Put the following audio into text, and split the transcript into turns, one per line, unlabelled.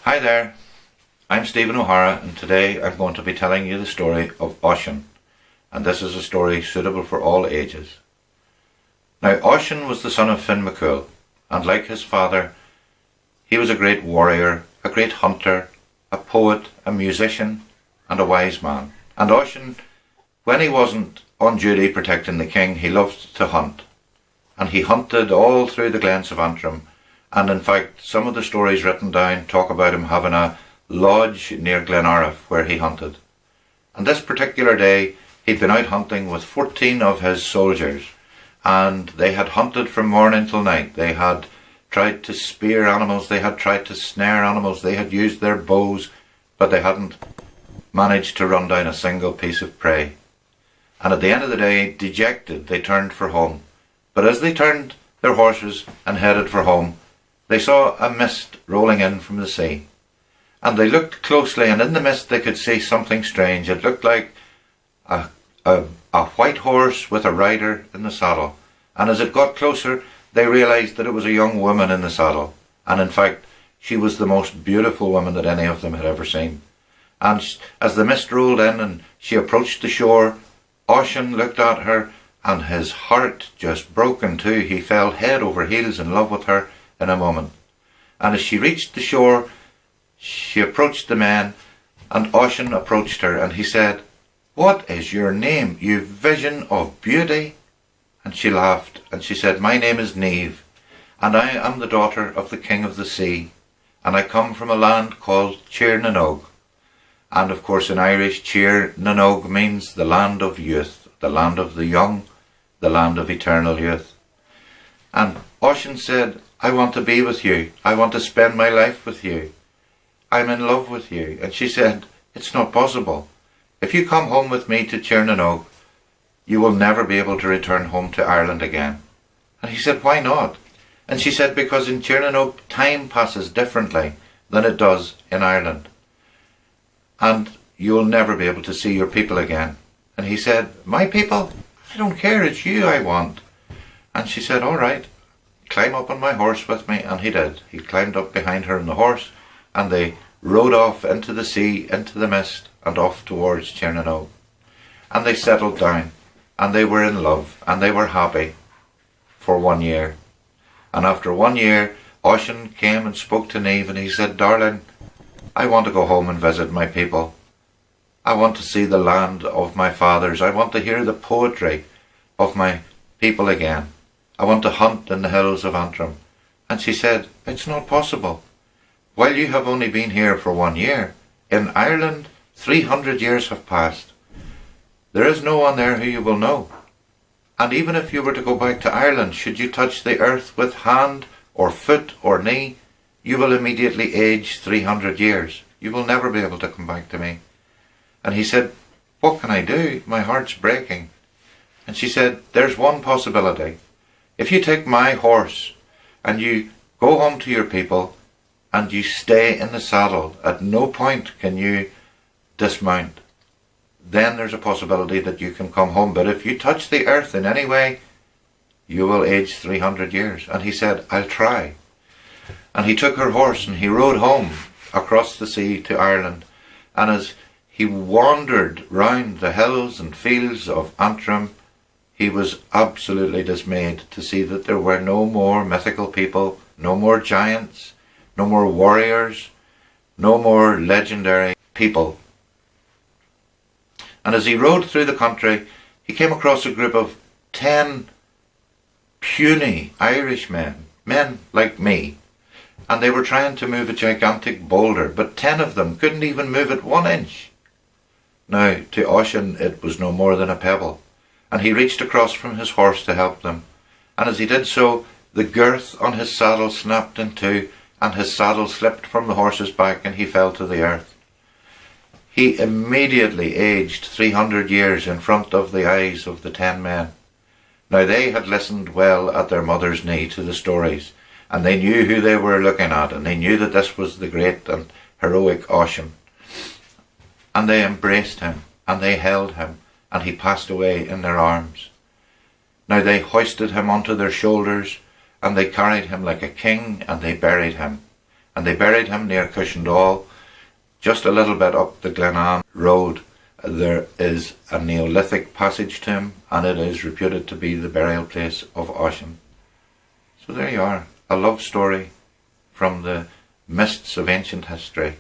Hi there, I'm Stephen O'Hara, and today I'm going to be telling you the story of Ossian, and this is a story suitable for all ages. Now, Ossian was the son of Finn MacCool, and like his father, he was a great warrior, a great hunter, a poet, a musician, and a wise man. And Ossian, when he wasn't on duty protecting the king, he loved to hunt, and he hunted all through the glens of Antrim. And in fact, some of the stories written down talk about him having a lodge near Glenariff where he hunted. And this particular day, he'd been out hunting with 14 of his soldiers, and they had hunted from morning till night. They had tried to spear animals, they had tried to snare animals, they had used their bows, but they hadn't managed to run down a single piece of prey. And at the end of the day, dejected, they turned for home. But as they turned their horses and headed for home, they saw a mist rolling in from the sea. And they looked closely, and in the mist they could see something strange. It looked like a white horse with a rider in the saddle. And as it got closer, they realised that it was a young woman in the saddle. And in fact, she was the most beautiful woman that any of them had ever seen. And as the mist rolled in and she approached the shore, Ossian looked at her, and his heart just broke in two. He fell head over heels in love with her in a moment. And as she reached the shore, she approached the men, and Ossian approached her, and he said, "What is your name, you vision of beauty?" And she laughed, and she said, "My name is Neve, and I am the daughter of the king of the sea, and I come from a land called Tir nOg." And of course in Irish, Tir nOg means the land of youth, the land of the young, the land of eternal youth. And Ossian said, "I want to be with you. I want to spend my life with you. I'm in love with you." And she said, "It's not possible. If you come home with me to Tir nOg, you will never be able to return home to Ireland again." And he said, "Why not?" And she said, "Because in Tir nOg time passes differently than it does in Ireland. And you'll never be able to see your people again." And he said, "My people? I don't care, it's you I want." And she said, "All right, climb up on my horse with me." And he did. He climbed up behind her on the horse, and they rode off into the sea, into the mist, and off towards Tir nOg. And they settled down, and they were in love, and they were happy for 1 year. And after 1 year, Ossian came and spoke to Neve, and he said, "Darling, I want to go home and visit my people. I want to see the land of my fathers. I want to hear the poetry of my people again. I want to hunt in the hills of Antrim." And she said, "It's not possible. While you have only been here for 1 year, in Ireland 300 years have passed. There is no one there who you will know. And even if you were to go back to Ireland, should you touch the earth with hand or foot or knee, you will immediately age 300 years. You will never be able to come back to me." And he said, "What can I do? My heart's breaking." And she said, "There's one possibility. If you take my horse and you go home to your people and you stay in the saddle, at no point can you dismount, then there's a possibility that you can come home. But if you touch the earth in any way, you will age 300 years. And he said, "I'll try." And he took her horse and he rode home across the sea to Ireland. And as he wandered round the hills and fields of Antrim, he was absolutely dismayed to see that there were no more mythical people, no more giants, no more warriors, no more legendary people. And as he rode through the country, he came across a group of 10 puny Irish men like me, and they were trying to move a gigantic boulder, but 10 of them couldn't even move it 1 inch. Now, to Ossian it was no more than a pebble, and he reached across from his horse to help them. And as he did so, the girth on his saddle snapped in two, and his saddle slipped from the horse's back, and he fell to the earth. He immediately aged 300 years in front of the eyes of the 10 men. Now they had listened well at their mother's knee to the stories, and they knew who they were looking at, and they knew that this was the great and heroic Ossian. And they embraced him, and they held him, and he passed away in their arms. Now they hoisted him onto their shoulders, and they carried him like a king, and they buried him. and they buried him near Cushendall. Just a little bit up the Glenanne road there is a Neolithic passage tomb, and it is reputed to be the burial place of Ossian. So there you are, a love story from the mists of ancient history.